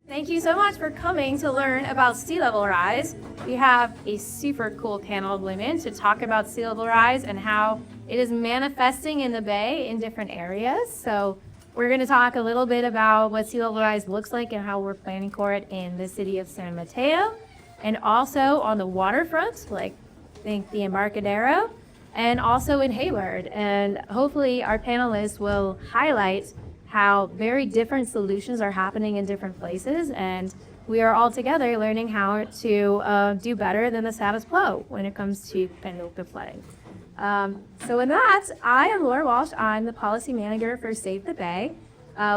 Thank you so much for coming to learn about sea level rise. We have a super cool panel of women to talk about sea level rise and how it is manifesting in the bay in different areas. So we're going to talk a little bit about what sea level rise looks like and how we're planning for it in the city of San Mateo, and also on the waterfront, like think the Embarcadero, and also in Hayward. And hopefully our panelists will highlight how very different solutions are happening in different places, and we are all together learning how to do better than the status quo when it comes to penultimate flooding. So with that, I am Laura Walsh. I'm the policy manager for Save the Bay.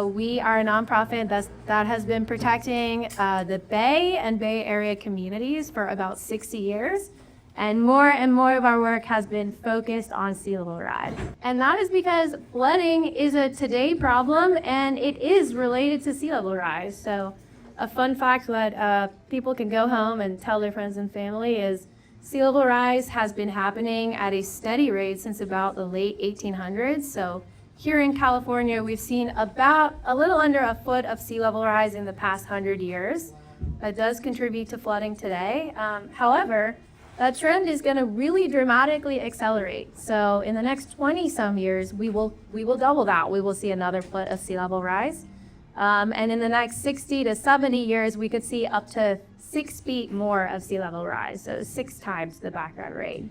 We are a nonprofit that has been protecting the Bay and Bay Area communities for about 60 years. And more of our work has been focused on sea level rise. And that is because flooding is a today problem, and it is related to sea level rise. So a fun fact that people can go home and tell their friends and family is sea level rise has been happening at a steady rate since about the late 1800s. So here in California, we've seen about a little under a foot of sea level rise in the past 100 years. That does contribute to flooding today. However, that trend is going to really dramatically accelerate. So in the next 20-some years, we will double that. We will see another foot of sea level rise. And in the next 60 to 70 years, we could see up to 6 feet more of sea level rise, so 6 times the background rate.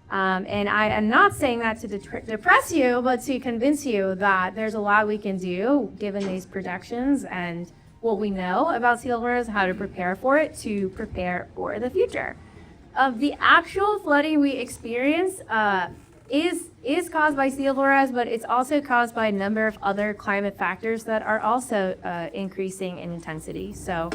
And I am not saying that to depress you, but to convince you that there's a lot we can do given these projections and what we know about sea level rise, how to prepare for it, to prepare for the future. The actual flooding we experience is caused by sea level rise, but it's also caused by a number of other climate factors that are also increasing in intensity. So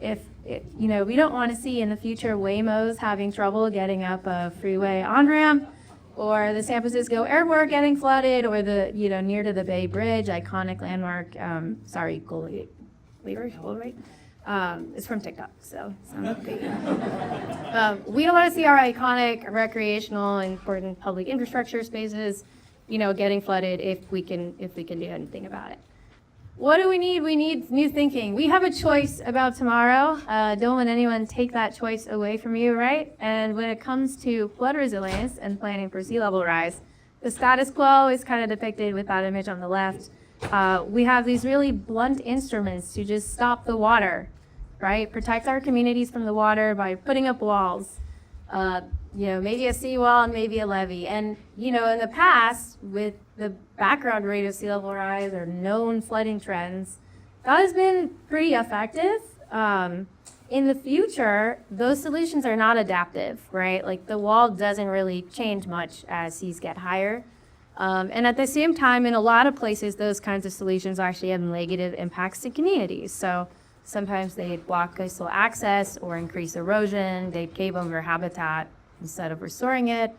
if we don't want to see in the future Waymos having trouble getting up a freeway on-ramp, or the San Francisco airport getting flooded, or the near to the Bay Bridge, iconic landmark, it's from TikTok, so it's not big. We don't want to see our iconic recreational and important public infrastructure spaces, getting flooded if we can do anything about it. What do we need? We need new thinking. We have a choice about tomorrow. Don't let anyone take that choice away from you, right? And when it comes to flood resilience and planning for sea level rise, the status quo is kind of depicted with that image on the left. We have these really blunt instruments to just stop the water, right? Protect our communities from the water by putting up walls, maybe a seawall and maybe a levee. And, in the past, with the background rate of sea level rise or known flooding trends, that has been pretty effective. In the future, those solutions are not adaptive, right? Like the wall doesn't really change much as seas get higher. And at the same time, in a lot of places, those kinds of solutions actually have negative impacts to communities. So sometimes they block coastal access or increase erosion. They cave over habitat instead of restoring it.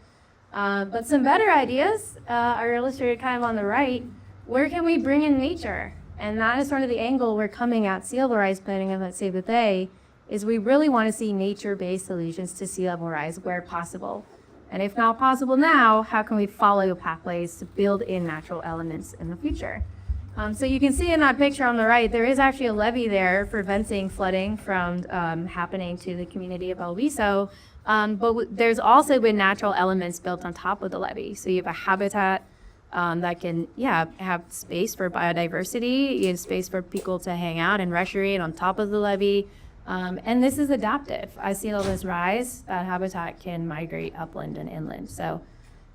But some better ideas are illustrated kind of on the right. Where can we bring in nature? And that is sort of the angle we're coming at sea level rise planning of Let's Save the Bay, is we really want to see nature-based solutions to sea level rise where possible. And if not possible now, how can we follow pathways to build in natural elements in the future? So you can see in that picture on the right, there is actually a levee there preventing flooding from happening to the community of El Viso. But there's also been natural elements built on top of the levee. So you have a habitat that can, have space for biodiversity, you have space for people to hang out and recreate on top of the levee. And this is adaptive. As sea levels rise, that habitat can migrate upland and inland. So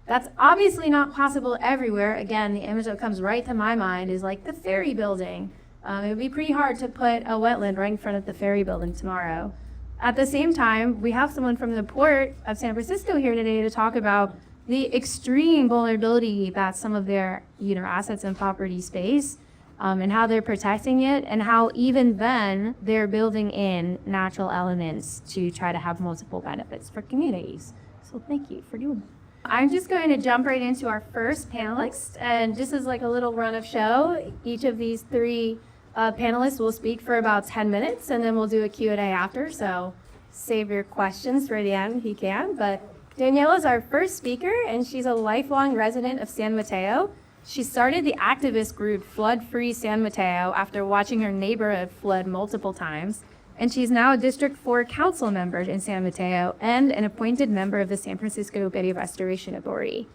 that's obviously not possible everywhere. Again, the image that comes right to my mind is like the ferry building. It would be pretty hard to put a wetland right in front of the ferry building tomorrow. At the same time, we have someone from the Port of San Francisco here today to talk about the extreme vulnerability that some of their assets and properties face, and how they're protecting it, and how even then they're building in natural elements to try to have multiple benefits for communities. So thank you for doing that. I'm just going to jump right into our first panelist, and just as like a little run of show, each of these three panelists will speak for about 10 minutes, and then we'll do a Q&A after, so save your questions for the end if you can. But Danielle is our first speaker, and she's a lifelong resident of San Mateo. She started the activist group Flood Free San Mateo after watching her neighborhood flood multiple times, and she's now a District 4 council member in San Mateo and an appointed member of the San Francisco Bay Restoration Authority.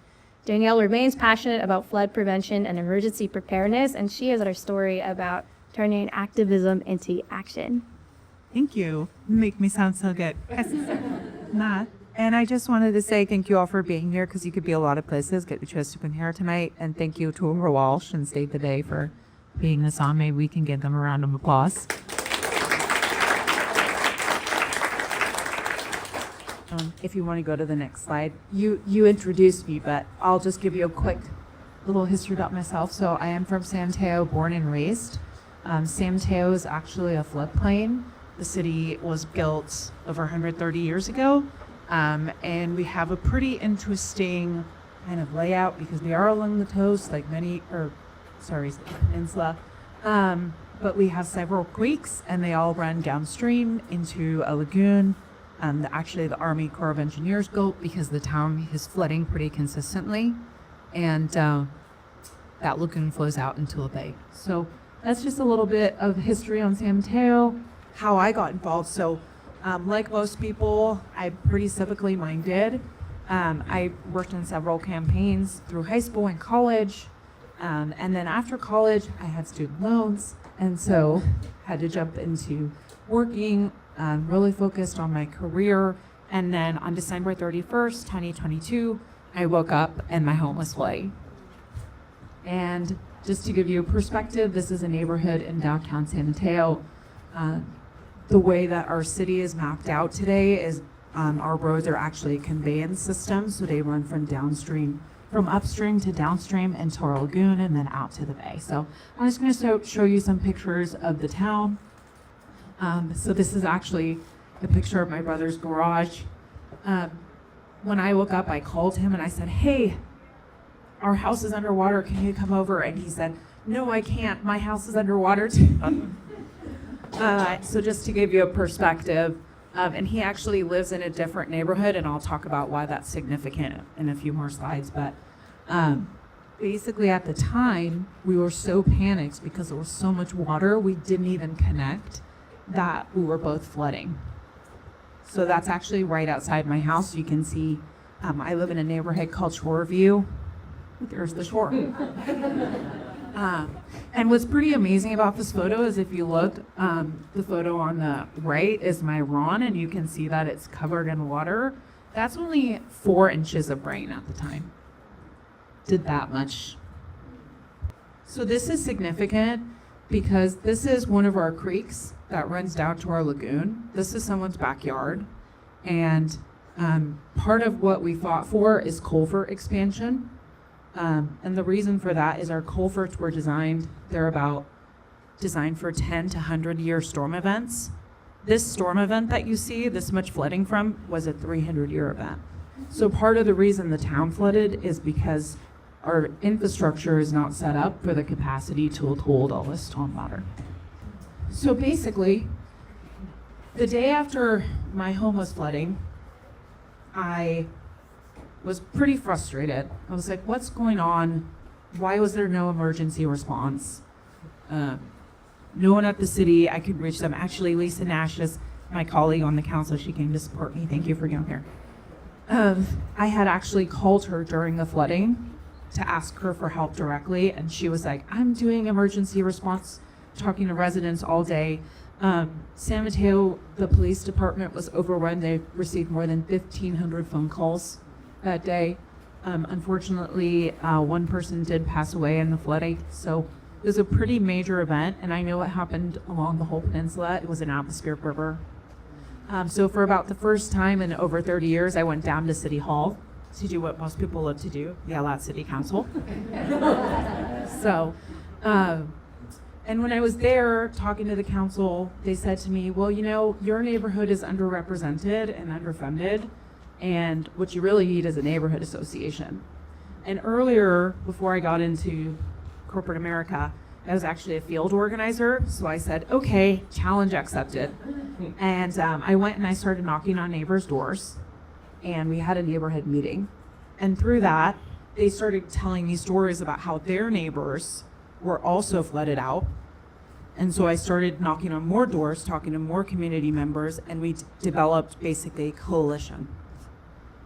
Danielle remains passionate about flood prevention and emergency preparedness, and she has our story about turning activism into action. Thank you. You make me sound so good. Nah. And I just wanted to say thank you all for being here, because you could be a lot of places, get the chance to come here tonight. And thank you to Walsh and Save the Day for being this on. Maybe we can give them a round of applause. If you want to go to the next slide. You introduced me, but I'll just give you a quick little history about myself. So I am from San Mateo, born and raised. San Mateo is actually a floodplain. The city was built over 130 years ago. And we have a pretty interesting kind of layout because we are along the coast, like peninsula. But we have several creeks, and they all run downstream into a lagoon. Actually, the Army Corps of Engineers built because the town is flooding pretty consistently, and that lagoon flows out into a bay. So that's just a little bit of history on San Mateo, how I got involved. So. Like most people, I'm pretty civically minded. I worked in several campaigns through high school and college. And then after college, I had student loans. And so had to jump into working, really focused on my career. And then on December 31st, 2022, I woke up and my home was flooding. And just to give you a perspective, this is a neighborhood in downtown San Mateo. The way that our city is mapped out today is our roads are actually a conveyance system, so they run from upstream to downstream into our lagoon and then out to the bay. So I'm just going to show you some pictures of the town. So this is actually a picture of my brother's garage. When I woke up, I called him and I said, "Hey, our house is underwater. Can you come over?" And he said, "No, I can't. My house is underwater too." So just to give you a perspective, and he actually lives in a different neighborhood, and I'll talk about why that's significant in a few more slides. But basically at the time, we were so panicked because there was so much water, we didn't even connect that we were both flooding. So that's actually right outside my house. You can see I live in a neighborhood called Shoreview. There's the shore. And what's pretty amazing about this photo is if you look, the photo on the right is my lawn, and you can see that it's covered in water. That's only 4 inches of rain at the time. Did that much. So this is significant because this is one of our creeks that runs down to our lagoon. This is someone's backyard. And part of what we fought for is culvert expansion. And the reason for that is our culverts were designed for 10 to 100-year storm events. This storm event that you see this much flooding from was a 300-year event. So part of the reason the town flooded is because our infrastructure is not set up for the capacity to hold all this storm water. So basically, the day after my home was flooding, I was pretty frustrated. I was like, what's going on? Why was there no emergency response? No one at the city, I could reach them. Actually, Lisa Nash is my colleague on the council. She came to support me. Thank you for being here. I had actually called her during the flooding to ask her for help directly, and she was like, I'm doing emergency response, talking to residents all day. San Mateo, the police department was overrun. They received more than 1,500 phone calls that day. Unfortunately, one person did pass away in the flooding, so it was a pretty major event, and I know what happened along the whole peninsula. It was an atmospheric river. So for about the first time in over 30 years, I went down to City Hall to do what most people love to do, yell at City Council. So, and when I was there talking to the council, they said to me, well, you know, your neighborhood is underrepresented and underfunded, and what you really need is a neighborhood association. And earlier, before I got into corporate America, I was actually a field organizer, so I said, okay, challenge accepted. And I went and I started knocking on neighbors' doors, and we had a neighborhood meeting. And through that, they started telling me stories about how their neighbors were also flooded out. And so I started knocking on more doors, talking to more community members, and we developed basically a coalition.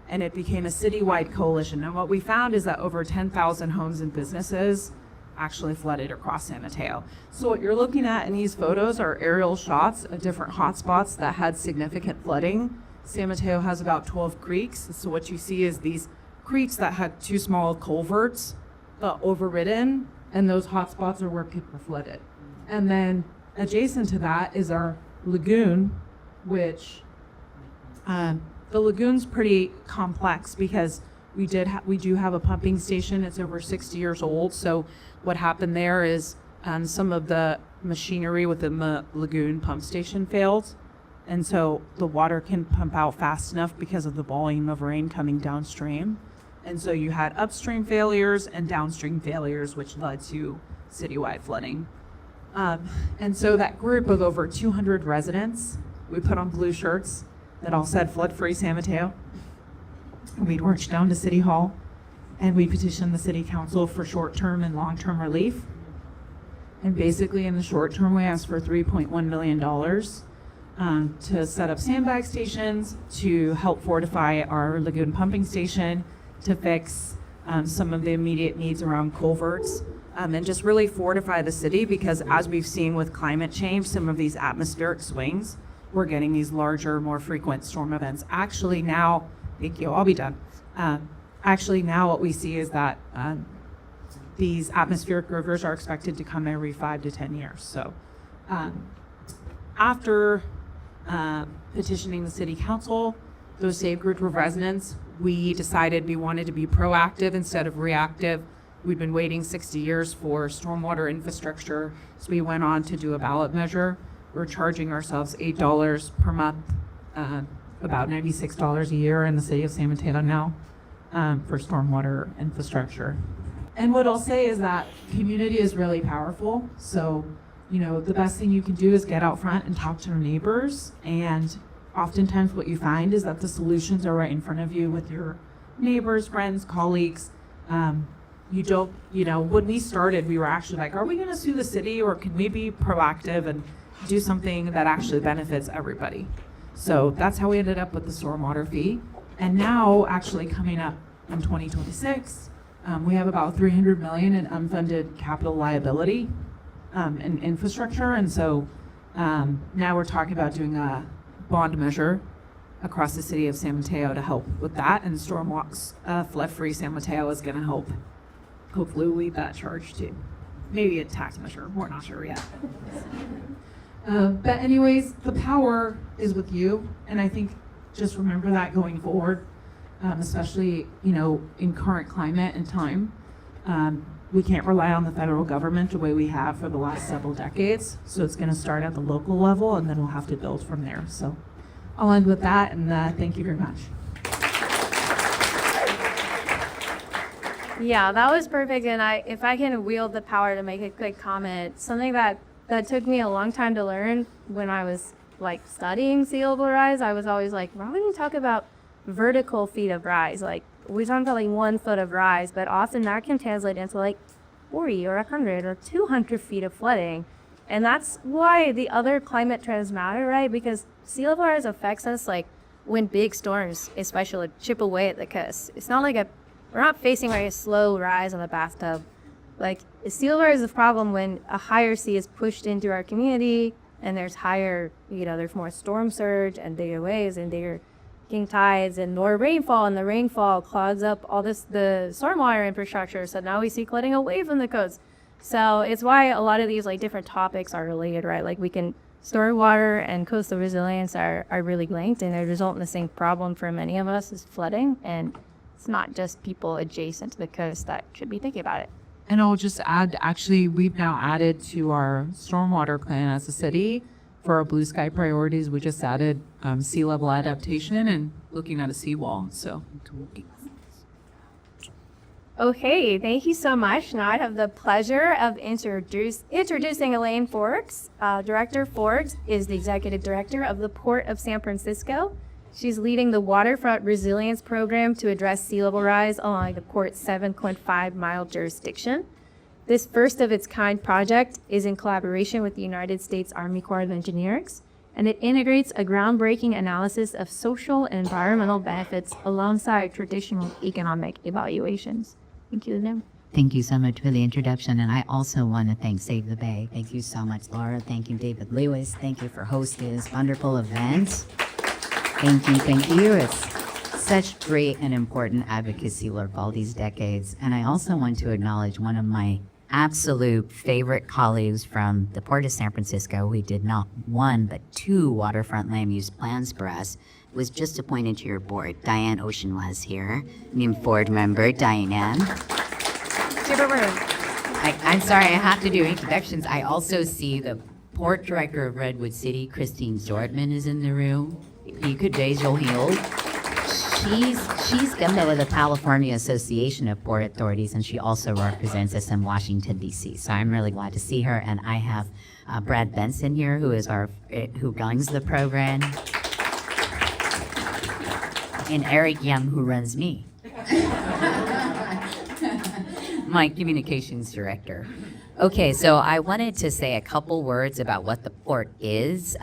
And it became a citywide coalition. And what we found is that over 10,000 homes and businesses actually flooded across San Mateo. So what you're looking at in these photos are aerial shots of different hotspots that had significant flooding. San Mateo has about 12 creeks. So what you see is these creeks that had too small culverts overridden, and those hotspots are where people are flooded. And then adjacent to that is our lagoon, which the lagoon's pretty complex because we do have a pumping station. It's over 60 years old. So what happened there is some of the machinery within the lagoon pump station failed. And so the water can pump out fast enough because of the volume of rain coming downstream. And so you had upstream failures and downstream failures, which led to citywide flooding. And so that group of over 200 residents, we put on blue shirts that all said flood free San Mateo. We'd march down to City Hall and we petitioned the City Council for short-term and long-term relief. And basically in the short term, we asked for $3.1 million to set up sandbag stations, to help fortify our lagoon pumping station, to fix some of the immediate needs around culverts, and just really fortify the city, because as we've seen with climate change, some of these atmospheric swings, we're getting these larger, more frequent storm events. Actually now, thank you, I'll be done. Actually now what we see is that these atmospheric rivers are expected to come every 5 to 10 years. So after petitioning the City Council, those same group of residents, we decided we wanted to be proactive instead of reactive. We'd been waiting 60 years for stormwater infrastructure, so we went on to do a ballot measure. We're charging ourselves $8 per month, about $96 a year in the city of San Mateo now for stormwater infrastructure. And what I'll say is that community is really powerful. So, you know, the best thing you can do is get out front and talk to your neighbors. And oftentimes what you find is that the solutions are right in front of you with your neighbors, friends, colleagues. You don't, you know, when we started, we were actually like, are we going to sue the city, or can we be proactive and do something that actually benefits everybody? So that's how we ended up with the stormwater fee. And now, actually coming up in 2026, we have about $300 million in unfunded capital liability in infrastructure. And so now we're talking about doing a bond measure across the city of San Mateo to help with that. And Stormwalks Flood-Free San Mateo is going to help hopefully lead that charge too. Maybe a tax measure, we're not sure yet. But anyways, the power is with you. And I think just remember that going forward, especially, you know, in current climate and time. We can't rely on the federal government the way we have for the last several decades. So it's going to start at the local level, and then we'll have to build from there. So I'll end with that, and thank you very much. Yeah, that was perfect. And if I can wield the power to make a quick comment, something that took me a long time to learn when I was like studying sea level rise, I was always like, why would we talk about vertical feet of rise? Like, we talk about like 1 foot of rise, but often that can translate into like 40 or 100 or 200 feet of flooding. And that's why the other climate trends matter, right? Because sea level rise affects us like when big storms, especially, chip away at the coast. It's not like we're not facing like a slow rise on the bathtub. Like, sea level rise is a problem when a higher sea is pushed into our community, and there's higher, you know, there's more storm surge and bigger waves and bigger king tides and more rainfall, and the rainfall clogs up all the stormwater infrastructure. So now we see flooding away from the coast. So it's why a lot of these like different topics are related, right? Like, we can stormwater and coastal resilience are really linked, and they result in the same problem for many of us is flooding. And it's not just people adjacent to the coast that should be thinking about it. And I'll just add, actually, we've now added to our stormwater plan as a city for our blue sky priorities. We just added sea level adaptation and looking at a seawall. So, okay, thank you so much. Now I have the pleasure of introducing Elaine Forbes. Director Forbes is the executive director of the Port of San Francisco, She's leading the Waterfront Resilience Program to address sea level rise along the port's 7.5-mile jurisdiction. This first of its kind project is in collaboration with the United States Army Corps of Engineers, and it integrates a groundbreaking analysis of social and environmental benefits alongside traditional economic evaluations. Thank you, Elaine. Thank you so much for the introduction, and I also want to thank Save the Bay. Thank you so much, Laura. Thank you, David Lewis. Thank you for hosting this wonderful event. Thank you. It's such great and important advocacy work all these decades. And I also want to acknowledge one of my absolute favorite colleagues from the Port of San Francisco, who did not one, but two waterfront land use plans for us, was just appointed to your board. Diane Ocean was here, new board member, Diane. I'm sorry, I have to do introductions. I also see the Port Director of Redwood City, Christine Zortman, is in the room. If you could raise your hand. She's a member of the California Association of Port Authorities, and she also represents us in Washington, D.C. So I'm really glad to see her. And I have Brad Benson here, who runs the program, and Eric Young, who runs me. My communications director. Okay, so I wanted to say a couple words about what the port is.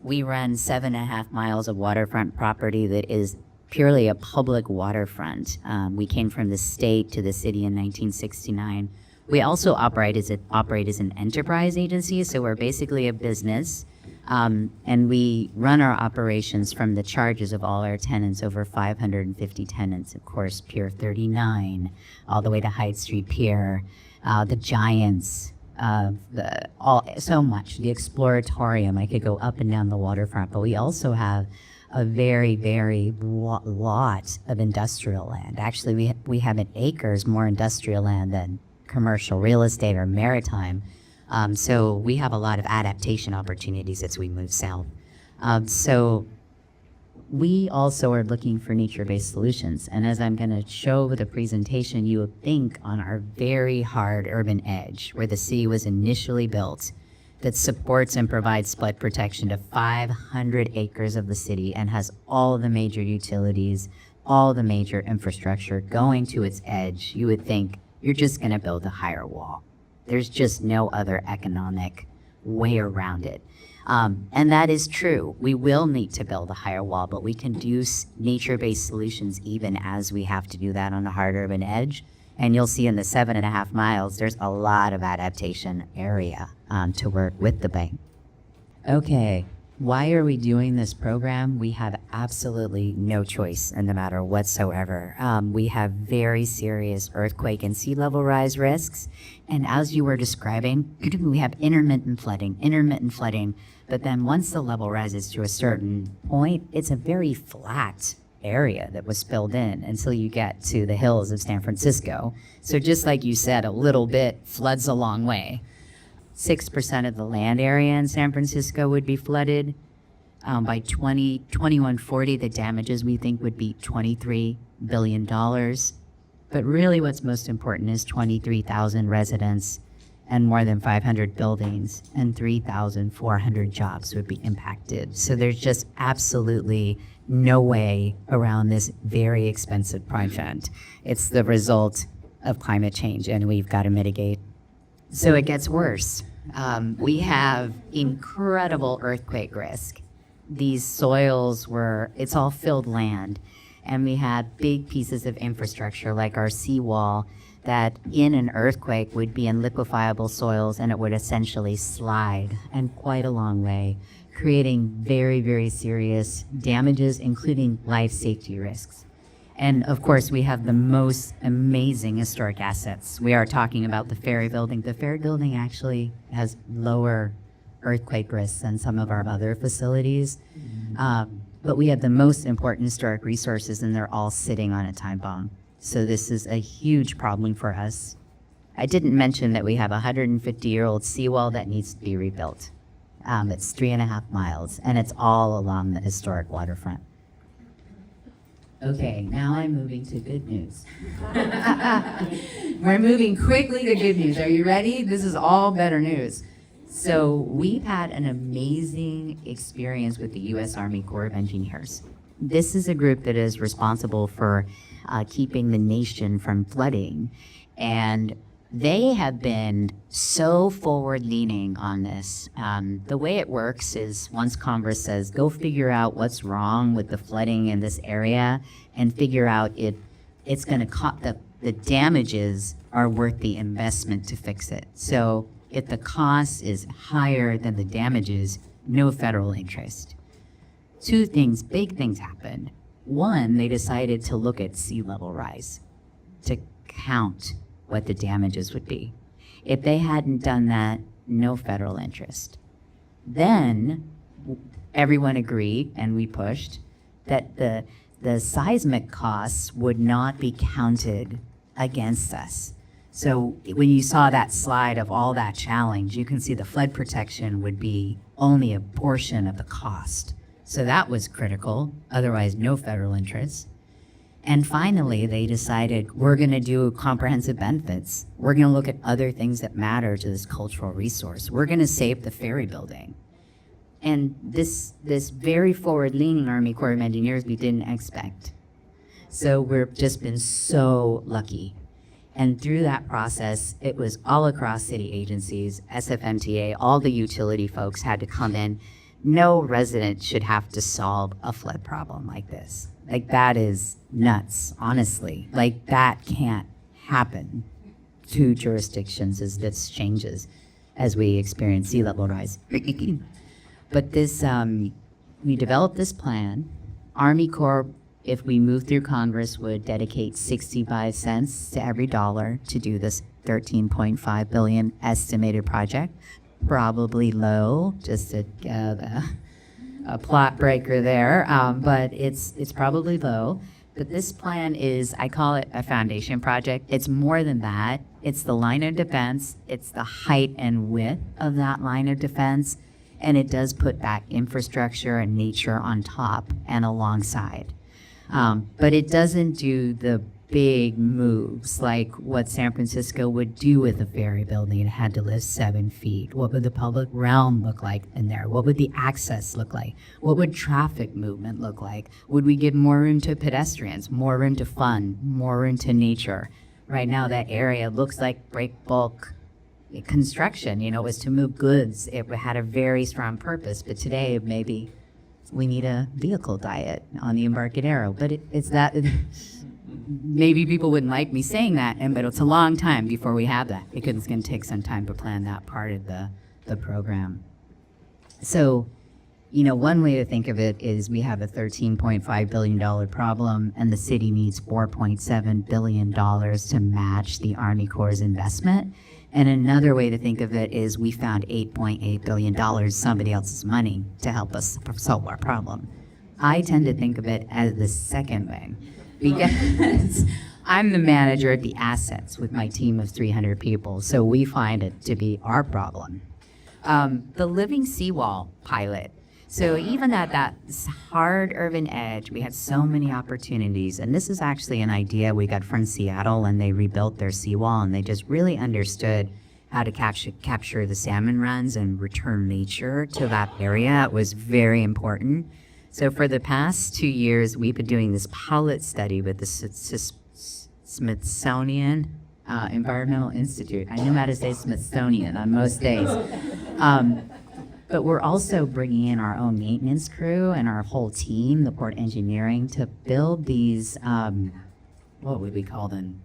We run 7.5 miles of waterfront property that is purely a public waterfront. We came from the state to the city in 1969. We also operate as an enterprise agency, so we're basically a business. And we run our operations from the charges of all our tenants, over 550 tenants, of course, Pier 39, all the way to Hyde Street Pier, the Giants, so much, the Exploratorium. I could go up and down the waterfront, but we also have a very, very lot of industrial land. Actually, we have an acres more industrial land than commercial real estate or maritime. So we have a lot of adaptation opportunities as we move south. So we also are looking for nature-based solutions. And as I'm going to show with the presentation, you would think on our very hard urban edge, where the city was initially built, that supports and provides flood protection to 500 acres of the city and has all the major utilities, all the major infrastructure going to its edge, you would think you're just going to build a higher wall. There's just no other economic way around it. And that is true. We will need to build a higher wall, but we can do nature-based solutions even as we have to do that on the hard urban edge. And you'll see in the 7.5 miles, there's a lot of adaptation area to work with the bank. Okay, why are we doing this program? We have absolutely no choice in the matter whatsoever. We have very serious earthquake and sea level rise risks. And as you were describing, we have intermittent flooding. But then once the level rises to a certain point, it's a very flat area that was filled in until you get to the hills of San Francisco. So just like you said, a little bit floods a long way. 6% of the land area in San Francisco would be flooded. By 2140, the damages we think would be $23 billion. But really what's most important is 23,000 residents and more than 500 buildings and 3,400 jobs would be impacted. So there's just absolutely no way around this very expensive project. It's the result of climate change, and we've got to mitigate. So it gets worse. We have incredible earthquake risk. These soils it's all filled land, and we had big pieces of infrastructure like our seawall that in an earthquake would be in liquefiable soils, and it would essentially slide, and quite a long way, creating very, very serious damages, including life safety risks. And of course, we have the most amazing historic assets. We are talking about the Ferry Building. The Ferry Building actually has lower earthquake risks than some of our other facilities. But we have the most important historic resources, and they're all sitting on a time bomb. So this is a huge problem for us. I didn't mention that we have a 150-year-old seawall that needs to be rebuilt. It's 3.5 miles, and it's all along the historic waterfront. Okay, now I'm moving to good news. We're moving quickly to good news. Are you ready? This is all better news. So we've had an amazing experience with the U.S. Army Corps of Engineers. this is a group that is responsible for keeping the nation from flooding. And they have been so forward-leaning on this. The way it works is once Congress says, go figure out what's wrong with the flooding in this area and figure out if it's going to the damages are worth the investment to fix it. So if the cost is higher than the damages, no federal interest. Two things, big things happened. One, they decided to look at sea level rise to count what the damages would be. If they hadn't done that, no federal interest. Then everyone agreed, and we pushed, that the seismic costs would not be counted against us. So when you saw that slide of all that challenge, you can see the flood protection would be only a portion of the cost. So that was critical, otherwise no federal interest. And finally, they decided we're going to do comprehensive benefits. We're going to look at other things that matter to this cultural resource. We're going to save the ferry building. And this very forward-leaning Army Corps of Engineers we didn't expect. So we've just been so lucky. And through that process, it was all across city agencies, SFMTA, all the utility folks had to come in. No resident should have to solve a flood problem like this. Like, that is nuts, honestly. Like, that can't happen to jurisdictions as this changes as we experience sea level rise. But this, we developed this plan. Army Corps, if we move through Congress, would dedicate 65 cents to every dollar to do this $13.5 billion estimated project. Probably low, just to a plot breaker there, but it's probably low. But this plan is, I call it a foundation project. It's more than that. It's the line of defense. It's the height and width of that line of defense. And it does put back infrastructure and nature on top and alongside. But it doesn't do the big moves like what San Francisco would do with a ferry building. It had to lift 7 feet. What would the public realm look like in there? What would the access look like? What would traffic movement look like? Would we give more room to pedestrians, more room to fun, more room to nature? Right now, that area looks like break bulk construction. It was to move goods. It had a very strong purpose, but today maybe we need a vehicle diet on the Embarcadero. But it's that. Maybe people wouldn't like me saying that, but it's a long time before we have that, because it's going to take some time to plan that part of the program. So, one way to think of it is we have a $13.5 billion problem, and the city needs $4.7 billion to match the Army Corps' investment. And another way to think of it is we found $8.8 billion, somebody else's money, to help us solve our problem. I tend to think of it as the second way, because I'm the manager of the assets with my team of 300 people, so we find it to be our problem. The living seawall pilot. So even at that hard urban edge, we had so many opportunities, and this is actually an idea we got from Seattle, and they rebuilt their seawall, and they just really understood how to capture the salmon runs and return nature to that area. It was very important. So for the past 2 years, we've been doing this pilot study with the Smithsonian Environmental Institute. I know how to say Smithsonian on most days. But we're also bringing in our own maintenance crew and our whole team, the port engineering, to build these, what would we call them?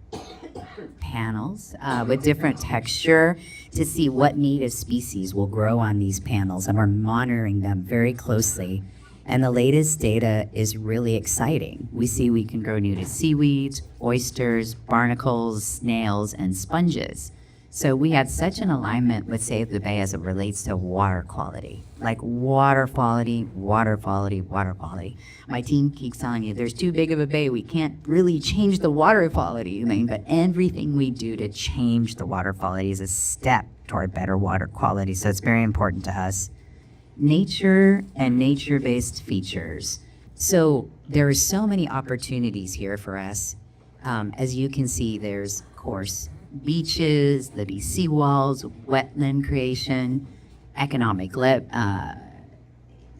Panels with different texture to see what native species will grow on these panels. And we're monitoring them very closely. And the latest data is really exciting. We see we can grow native seaweeds, oysters, barnacles, snails, and sponges. So we had such an alignment with Save the Bay as it relates to water quality. Like water quality, water quality, water quality. My team keeps telling you there's too big of a bay. We can't really change the water quality. But everything we do to change the water quality is a step toward better water quality. So it's very important to us. Nature and nature-based features. So there are so many opportunities here for us. As you can see, there's, of course, beaches, the seawalls, wetland creation, economic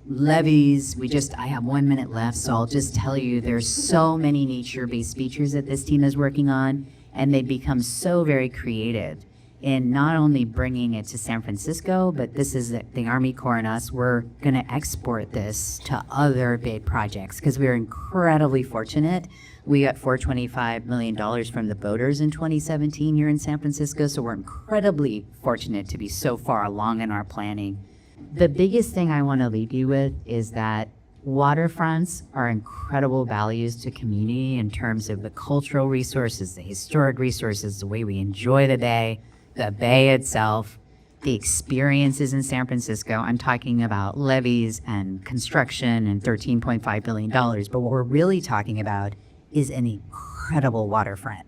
levees. I have 1 minute left, so I'll just tell you there's so many nature-based features that this team is working on, and they've become so very creative in not only bringing it to San Francisco, but this is the Army Corps and us, we're going to export this to other big projects because we're incredibly fortunate. We got $425 million from the voters in 2017 here in San Francisco, so we're incredibly fortunate to be so far along in our planning. The biggest thing I want to leave you with is that waterfronts are incredible values to community in terms of the cultural resources, the historic resources, the way we enjoy the bay itself, the experiences in San Francisco. I'm talking about levees and construction and $13.5 billion, but what we're really talking about is an incredible waterfront.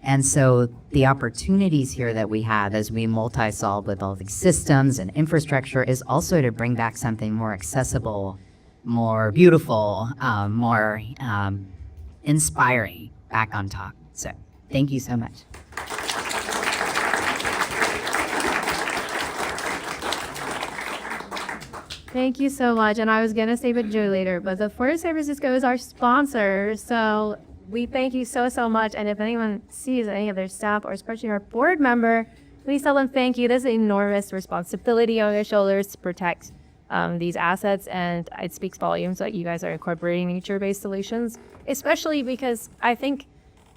And so the opportunities here that we have as we multi-solve with all these systems and infrastructure is also to bring back something more accessible, more beautiful, more inspiring back on top. So thank you so much. Thank you so much. And I was going to save it Joe later, but the Port of San Francisco is our sponsor. So we thank you so, so much. And if anyone sees any of their staff or especially our board member, please tell them thank you. There's an enormous responsibility on their shoulders to protect these assets. And it speaks volumes that you guys are incorporating nature-based solutions, especially because I think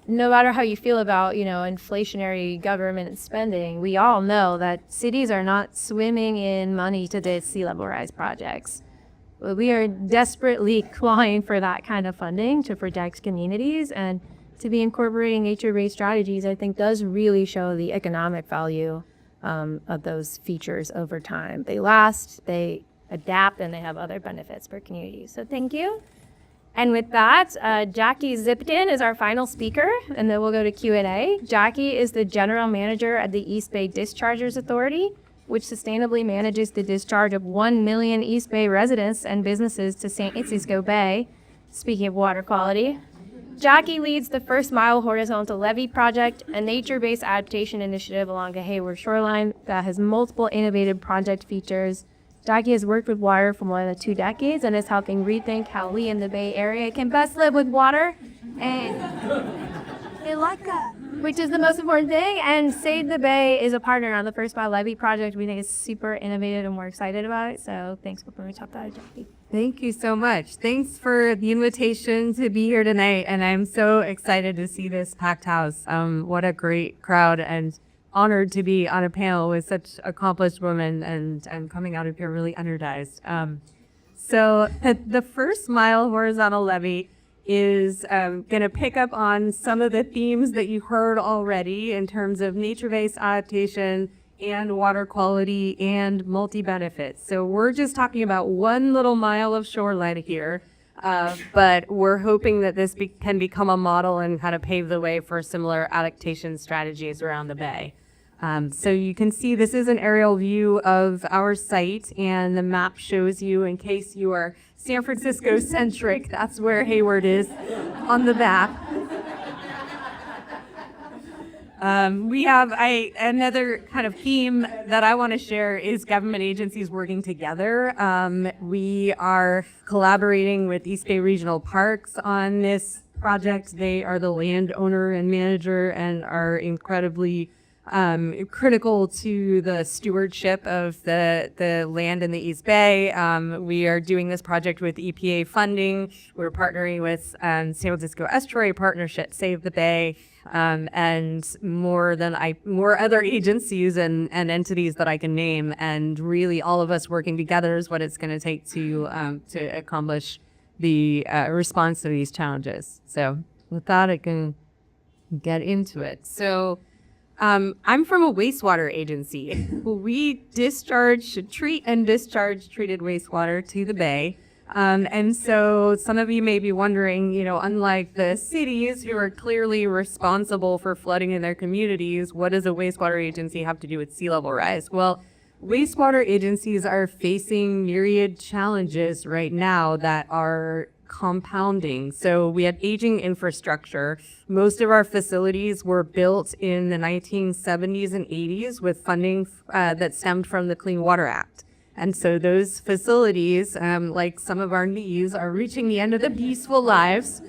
no matter how you feel about, inflationary government spending, we all know that cities are not swimming in money to do sea level rise projects. We are desperately clawing for that kind of funding to protect communities, and to be incorporating nature-based strategies, I think does really show the economic value of those features over time. They last, they adapt, and they have other benefits for communities. So thank you. And with that, Jackie Zipkin is our final speaker, and then we'll go to Q&A. Jackie is the general manager at the East Bay Dischargers Authority, which sustainably manages the discharge of 1 million East Bay residents and businesses to San Francisco Bay. Speaking of water quality, Jackie leads the First Mile Horizontal Levee Project, a nature-based adaptation initiative along the Hayward shoreline that has multiple innovative project features. Jackie has worked with water for more than 2 decades and is helping rethink how we in the Bay Area can best live with water, and which is the most important thing. And Save the Bay is a partner on the First Mile Levee Project. We think it's super innovative and we're excited about it. So thanks for putting me top that, Jackie. Thank you so much. Thanks for the invitation to be here tonight. And I'm so excited to see this packed house. What a great crowd, and honored to be on a panel with such accomplished women and coming out of here really energized. So the First Mile Horizontal Levee is going to pick up on some of the themes that you heard already in terms of nature-based adaptation and water quality and multi-benefits. So we're just talking about 1 little mile of shoreline here, but we're hoping that this can become a model and kind of pave the way for similar adaptation strategies around the bay. So you can see this is an aerial view of our site, and the map shows you, in case you are San Francisco centric, that's where Hayward is on the map. We have another kind of theme that I want to share is government agencies working together. We are collaborating with East Bay Regional Parks on this project. They are the landowner and manager and are incredibly critical to the stewardship of the land in the East Bay. We are doing this project with EPA funding. We're partnering with San Francisco Estuary Partnership, Save the Bay, and more other agencies and entities that I can name. And really, all of us working together is what it's going to take to accomplish the response to these challenges. So with that, I can get into it. So I'm from a wastewater agency. We treat and discharge treated wastewater to the bay. And so some of you may be wondering, unlike the cities who are clearly responsible for flooding in their communities, what does a wastewater agency have to do with sea level rise? Well, wastewater agencies are facing myriad challenges right now that are compounding. So we have aging infrastructure. Most of our facilities were built in the 1970s and 80s with funding that stemmed from the Clean Water Act. And so those facilities, like some of our knees, are reaching the end of the peaceful lives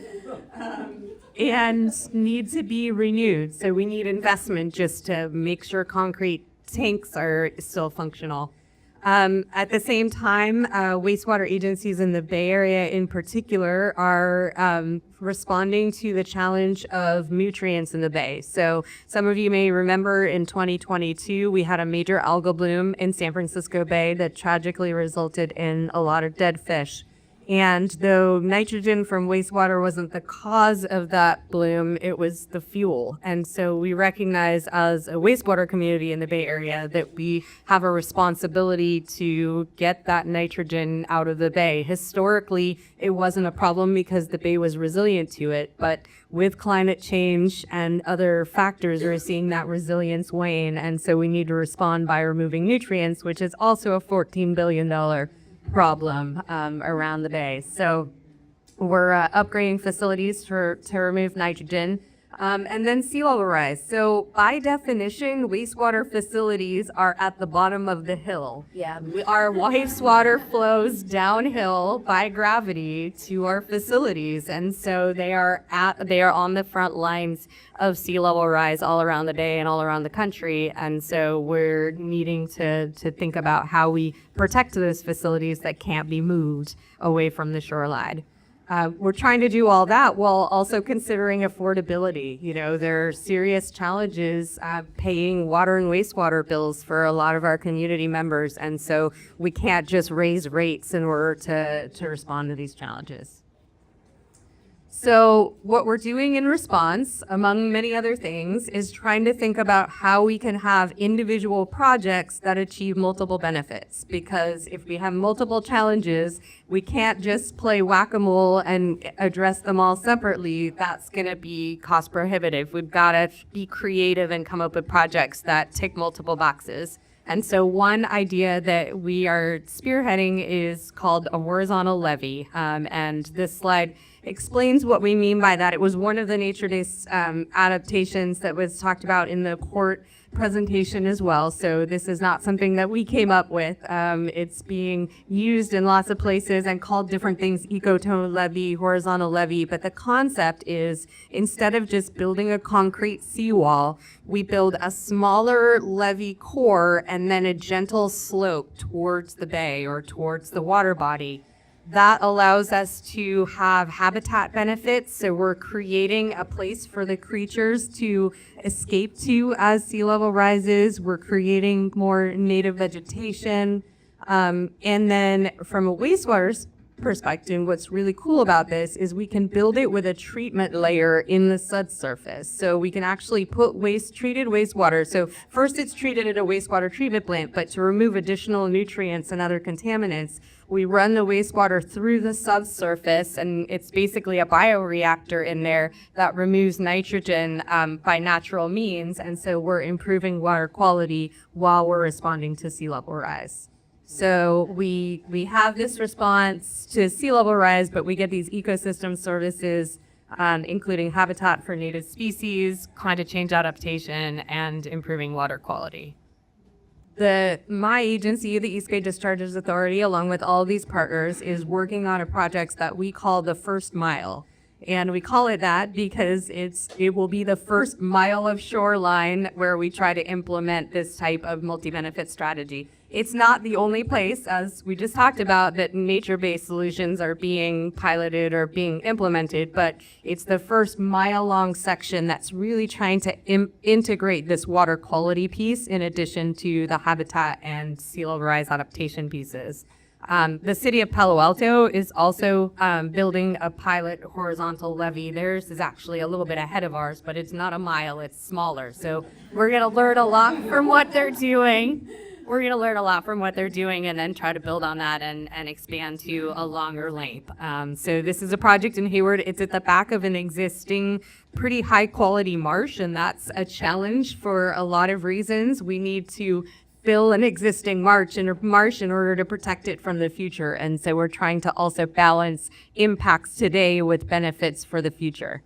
and need to be renewed. So we need investment just to make sure concrete tanks are still functional. At the same time, wastewater agencies in the Bay Area in particular are responding to the challenge of nutrients in the Bay. So some of you may remember in 2022, we had a major algal bloom in San Francisco Bay that tragically resulted in a lot of dead fish. And though nitrogen from wastewater wasn't the cause of that bloom, it was the fuel. And so we recognize as a wastewater community in the Bay Area that we have a responsibility to get that nitrogen out of the bay. Historically, it wasn't a problem because the bay was resilient to it, but with climate change and other factors, we're seeing that resilience wane. And so we need to respond by removing nutrients, which is also a $14 billion problem around the bay. So we're upgrading facilities to remove nitrogen. And then sea level rise. So by definition, wastewater facilities are at the bottom of the hill. Yeah, our wastewater flows downhill by gravity to our facilities. And so they are on the front lines of sea level rise all around the bay and all around the country. And so we're needing to think about how we protect those facilities that can't be moved away from the shoreline. We're trying to do all that while also considering affordability. You know, there are serious challenges paying water and wastewater bills for a lot of our community members. And so we can't just raise rates in order to respond to these challenges. So what we're doing in response, among many other things, is trying to think about how we can have individual projects that achieve multiple benefits. Because if we have multiple challenges, we can't just play whack-a-mole and address them all separately. That's going to be cost prohibitive. We've got to be creative and come up with projects that tick multiple boxes. And so one idea that we are spearheading is called a horizontal levee. And this slide explains what we mean by that. It was one of the Nature Days adaptations that was talked about in the court presentation as well. So this is not something that we came up with. It's being used in lots of places and called different things, ecotone levee, horizontal levee. But the concept is instead of just building a concrete seawall, we build a smaller levee core and then a gentle slope towards the bay or towards the water body. That allows us to have habitat benefits. So we're creating a place for the creatures to escape to as sea level rises. We're creating more native vegetation. And then from a wastewater perspective, what's really cool about this is we can build it with a treatment layer in the subsurface. So we can actually put treated wastewater. So first it's treated at a wastewater treatment plant, but to remove additional nutrients and other contaminants, we run the wastewater through the subsurface, and it's basically a bioreactor in there that removes nitrogen by natural means. And so we're improving water quality while we're responding to sea level rise. So we have this response to sea level rise, but we get these ecosystem services, including habitat for native species, climate change adaptation, and improving water quality. My agency, the East Bay Dischargers Authority, along with all of these partners, is working on a project that we call the First Mile. And we call it that because it will be the first mile of shoreline where we try to implement this type of multi-benefit strategy. It's not the only place, as we just talked about, that nature-based solutions are being piloted or being implemented, but it's the first mile-long section that's really trying to integrate this water quality piece in addition to the habitat and sea level rise adaptation pieces. The city of Palo Alto is also building a pilot horizontal levee. Theirs is actually a little bit ahead of ours, but it's not a mile, it's smaller. So we're going to learn a lot from what they're doing. We're going to learn a lot from what they're doing and then try to build on that and expand to a longer length. So this is a project in Hayward. It's at the back of an existing pretty high quality marsh, and that's a challenge for a lot of reasons. We need to fill an existing marsh in order to protect it from the future. And so we're trying to also balance impacts today with benefits for the future.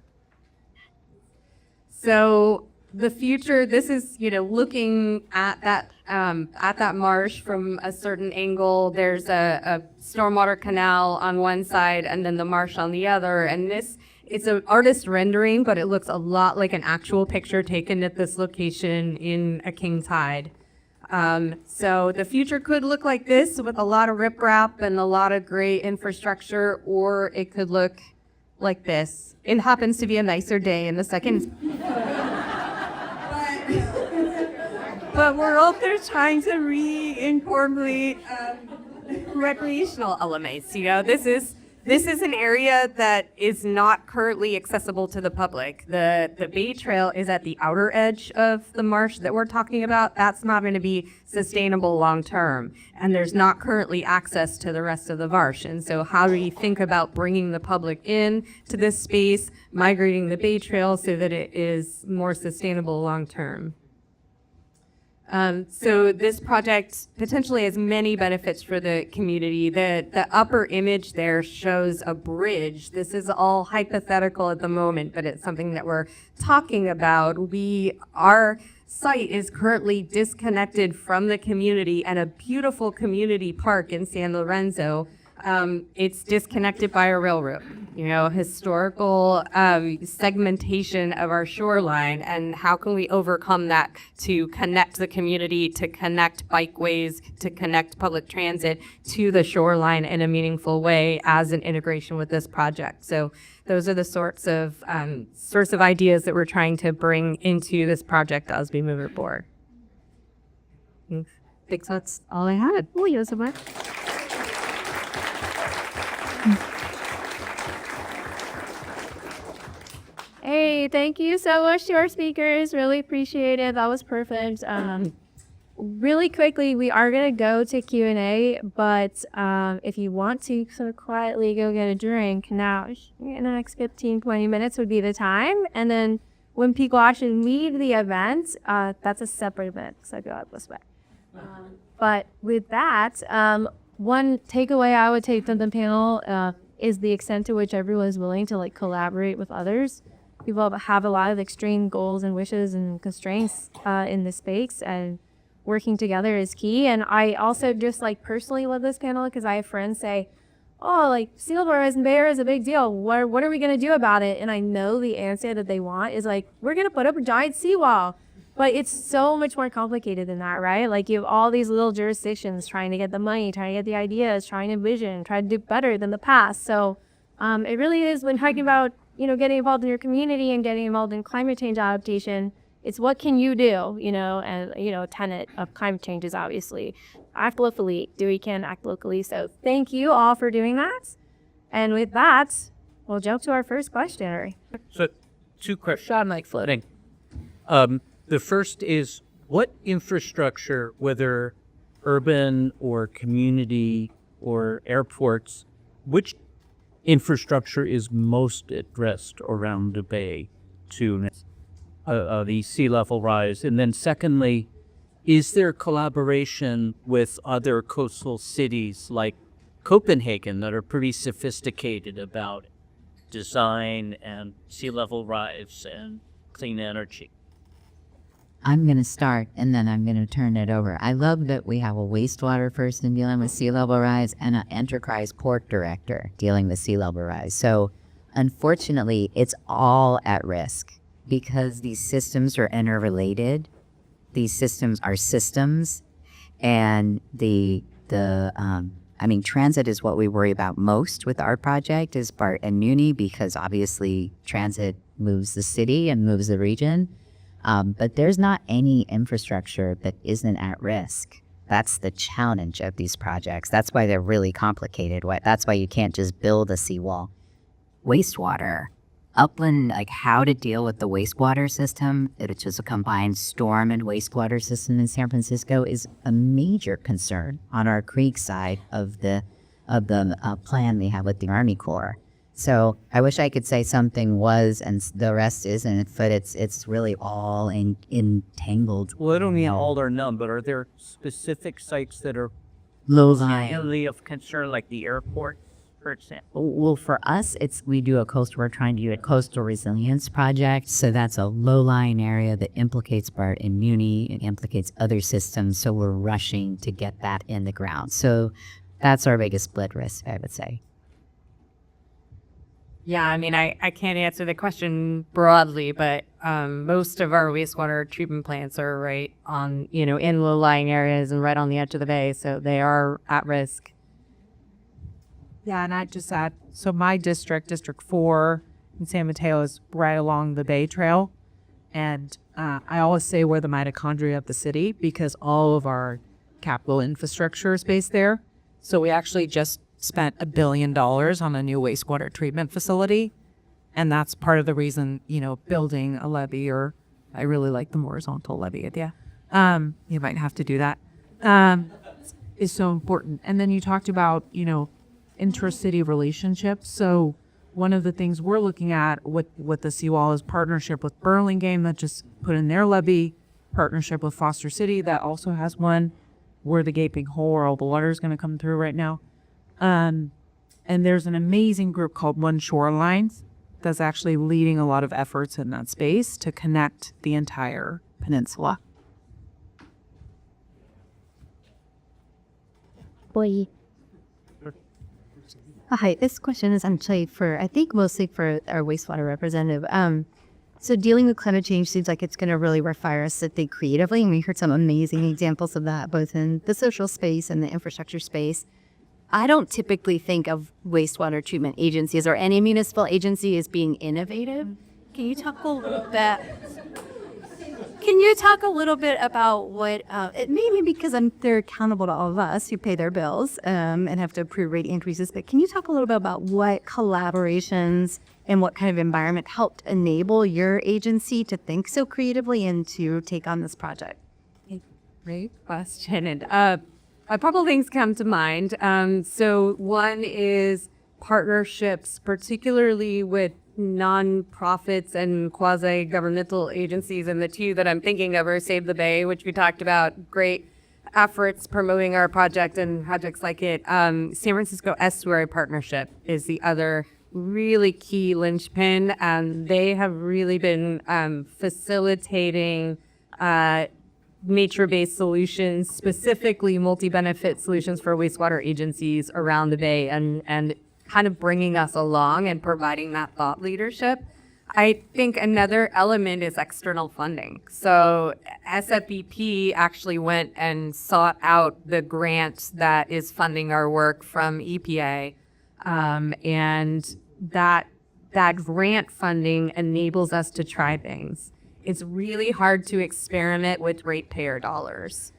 So the future, this is, looking at that marsh from a certain angle. There's a stormwater canal on one side and then the marsh on the other. And it's an artist rendering, but it looks a lot like an actual picture taken at this location in a king tide. So the future could look like this with a lot of riprap and a lot of great infrastructure, or it could look like this. It happens to be a nicer day in the second. But we're also trying to reincorporate recreational elements. This is an area that is not currently accessible to the public. The Bay Trail is at the outer edge of the marsh that we're talking about. That's not going to be sustainable long term. And there's not currently access to the rest of the marsh. And so how do we think about bringing the public in to this space, migrating the Bay Trail so that it is more sustainable long term? So this project potentially has many benefits for the community. The upper image there shows a bridge. This is all hypothetical at the moment, but it's something that we're talking about. Our site is currently disconnected from the community and a beautiful community park in San Lorenzo. It's disconnected by a railroad, historical segmentation of our shoreline, and how can we overcome that to connect the community, to connect bikeways, to connect public transit to the shoreline in a meaningful way as an integration with this project. So those are the sorts of ideas that we're trying to bring into this project as we move it forward. I think that's all I had. Oh, you so much. Hey, thank you so much to our speakers. Really appreciate it. That was perfect. Really quickly, we are going to go to Q&A, but if you want to sort of quietly go get a drink now, in the next 15, 20 minutes would be the time. And then when people actually leave the event, that's a separate event, so go out this way. But with that, one takeaway I would take from the panel is the extent to which everyone is willing to collaborate with others. People have a lot of extreme goals and wishes and constraints in this space, and working together is key. And I also just personally love this panel because I have friends say, oh, sea level rise in Bay Area is a big deal. What are we going to do about it? And I know the answer that they want is we're going to put up a giant seawall. But it's so much more complicated than that, right? You have all these little jurisdictions trying to get the money, trying to get the ideas, trying to envision, trying to do better than the past. So it really is, when talking about, getting involved in your community and getting involved in climate change adaptation, it's what can you do, and, a tenet of climate change is obviously act locally, do what you can, act locally. So thank you all for doing that. And with that, we'll jump to our first question. So 2 questions. Shot like floating. The first is, what infrastructure, whether urban or community or airports, which infrastructure is most at risk around the bay to the sea level rise? And then secondly, is there collaboration with other coastal cities like Copenhagen that are pretty sophisticated about design and sea level rise and clean energy? I'm going to start, and then I'm going to turn it over. I love that we have a wastewater person dealing with sea level rise and an enterprise port director dealing with sea level rise. So unfortunately, it's all at risk because these systems are interrelated. These systems are systems, and transit is what we worry about most with our project is BART and Muni, because obviously transit moves the city and moves the region. But there's not any infrastructure that isn't at risk. That's the challenge of these projects. That's why they're really complicated. That's why you can't just build a seawall. Wastewater. Upland, how to deal with the wastewater system, which is a combined storm and wastewater system in San Francisco, is a major concern on our creek side of the plan we have with the Army Corps. So I wish I could say something was and the rest isn't, but it's really all entangled. Well, I don't mean all or none, but are there specific sites that are low-lying highly of concern, like the airport, for example? Well, for us, we're trying to do a coastal resilience project. So that's a low-lying area that implicates BART and Muni and implicates other systems. So we're rushing to get that in the ground. So that's our biggest split risk, I would say. Yeah, I mean, I can't answer the question broadly, but most of our wastewater treatment plants are right on, in low-lying areas and right on the edge of the bay, so they are at risk. Yeah, and I'd just add, so my district, District 4 in San Mateo, is right along the Bay Trail. And I always say we're the mitochondria of the city because all of our capital infrastructure is based there. So we actually just spent $1 billion on a new wastewater treatment facility. And that's part of the reason, building a levee, or I really like the horizontal levee idea. You might have to do that. Is so important. And then you talked about, intra-city relationships. So one of the things we're looking at with the seawall is partnership with Burlingame that just put in their levee, partnership with Foster City that also has one. We're the gaping hole where all the water is going to come through right now. And there's an amazing group called One Shoreline that's actually leading a lot of efforts in that space to connect the entire peninsula. Boy. Hi, this question is actually mostly for our wastewater representative. So dealing with climate change seems like it's going to really require us to think creatively, and we heard some amazing examples of that, both in the social space and the infrastructure space. I don't typically think of wastewater treatment agencies or any municipal agency as being innovative. Can you talk a little bit about what, maybe because they're accountable to all of us who pay their bills and have to approve rate increases, but can you talk a little bit about what collaborations and what kind of environment helped enable your agency to think so creatively and to take on this project? Great question. And a couple things come to mind. So one is partnerships, particularly with nonprofits and quasi-governmental agencies, and the two that I'm thinking of are Save the Bay, which we talked about, great efforts promoting our project and projects like it. San Francisco Estuary Partnership is the other really key linchpin, and they have really been facilitating nature-based solutions, specifically multi-benefit solutions for wastewater agencies around the Bay, and kind of bringing us along and providing that thought leadership. I think another element is external funding. So SFBP actually went and sought out the grant that is funding our work from EPA, and that grant funding enables us to try things. It's really hard to experiment with ratepayer dollars.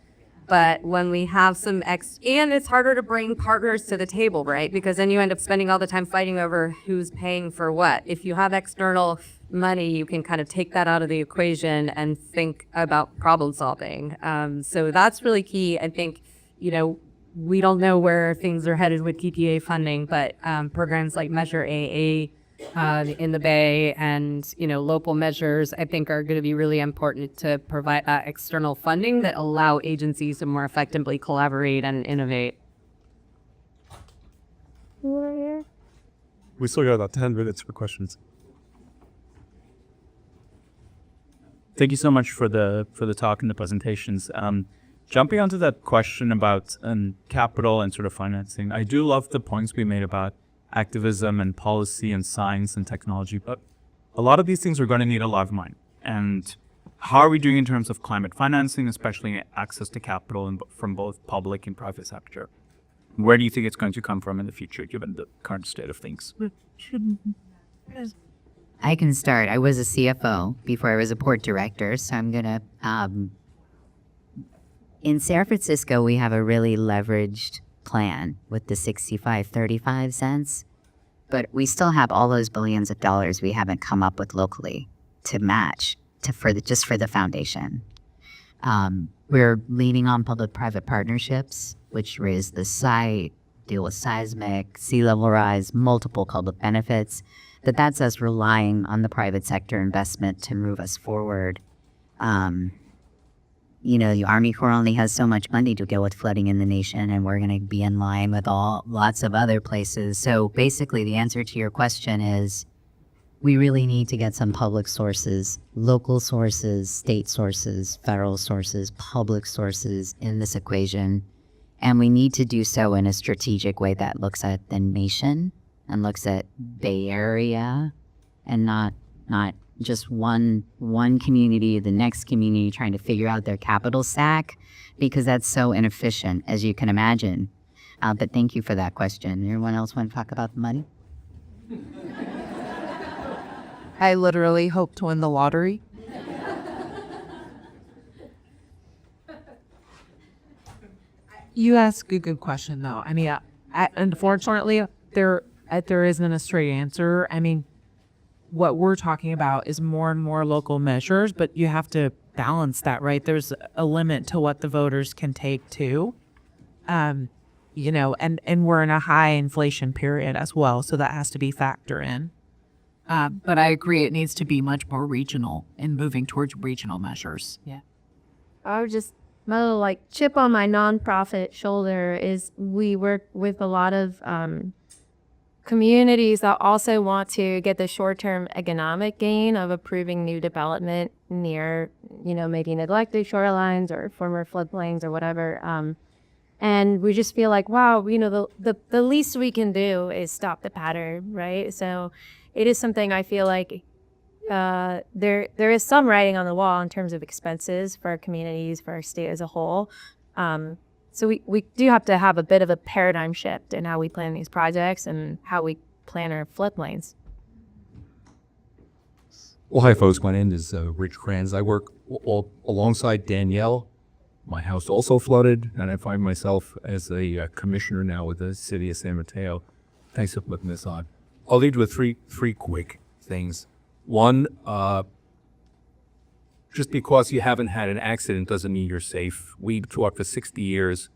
But when we have and it's harder to bring partners to the table, right? Because then you end up spending all the time fighting over who's paying for what. If you have external money, you can kind of take that out of the equation and think about problem solving. So that's really key. I think, we don't know where things are headed with TPA funding, but programs like Measure AA in the Bay and, local measures, I think are going to be really important to provide external funding that allow agencies to more effectively collaborate and innovate. We still got about 10 minutes for questions. Thank you so much for the talk and the presentations. Jumping onto that question about capital and sort of financing, I do love the points we made about activism and policy and science and technology, but a lot of these things are going to need a lot of money. And how are we doing in terms of climate financing, especially access to capital from both public and private sector? Where do you think it's going to come from in the future, given the current state of things? I can start. I was a CFO before I was a port director, so I'm going to... in San Francisco, we have a really leveraged plan with the 65-35 cents, but we still have all those billions of dollars we haven't come up with locally to match for the foundation. We're leaning on public-private partnerships, which raise the site, deal with seismic, sea level rise, multiple public benefits. But that's us relying on the private sector investment to move us forward. the Army Corps only has so much money to go with flooding in the nation, and we're going to be in line with lots of other places. So basically, the answer to your question is we really need to get some public sources, local sources, state sources, federal sources, public sources in this equation. And we need to do so in a strategic way that looks at the nation and looks at Bay Area and not just one community, the next community trying to figure out their capital stack, because that's so inefficient, as you can imagine. But thank you for that question. Anyone else want to talk about the money? I literally hope to win the lottery. You ask a good question, though. I mean, unfortunately, there isn't a straight answer. I mean, what we're talking about is more and more local measures, but you have to balance that, right? There's a limit to what the voters can take too. And we're in a high inflation period as well, so that has to be factored in. But I agree, it needs to be much more regional and moving towards regional measures. Yeah. I would just, my little like chip on my nonprofit shoulder is we work with a lot of communities that also want to get the short-term economic gain of approving new development near, maybe neglected shorelines or former floodplains or whatever. And we just feel like, wow, the least we can do is stop the pattern, right? So it is something I feel like there is some writing on the wall in terms of expenses for our communities, for our state as a whole. So we do have to have a bit of a paradigm shift in how we plan these projects and how we plan our floodplains. Well, hi, folks. My name is Rich Kranz. I work alongside Danielle. My house also flooded, and I find myself as a commissioner now with the city of San Mateo. Thanks for putting this on. I'll lead with three quick things. One, just because you haven't had an accident doesn't mean you're safe. We taught for 60 years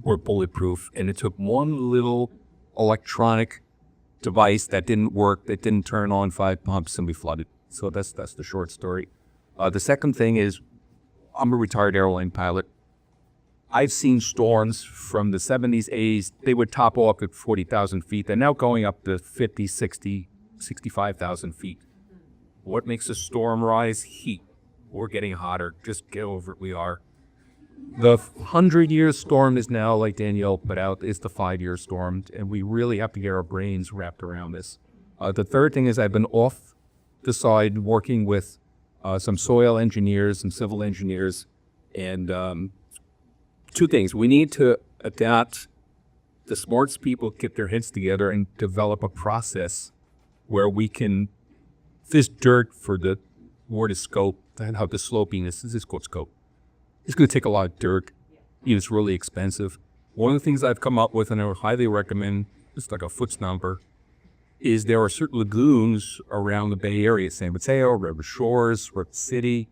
we're bulletproof, and it took one little electronic device that didn't work, that didn't turn on 5 pumps, and we flooded. So that's the short story. The second thing is, I'm a retired airline pilot. I've seen storms from the 70s, 80s. They would top off at 40,000 feet. They're now going up to 50, 60, 65,000 feet. What makes a storm rise? Heat. We're getting hotter. Just get over it. We are. The 100-year storm is now, like Danielle put out, is the 5-year storm, and we really have to get our brains wrapped around this. The third thing is I've been off the side working with some soil engineers, some civil engineers, and two things. We need to adapt. The smartest people get their heads together and develop a process where we can, this dirt for the word is scope, and how the sloping is called scope. It's going to take a lot of dirt. It's really expensive. One of the things I've come up with, and I would highly recommend, just like a foot's number, is there are certain lagoons around the Bay Area, San Mateo, River Shores, River City,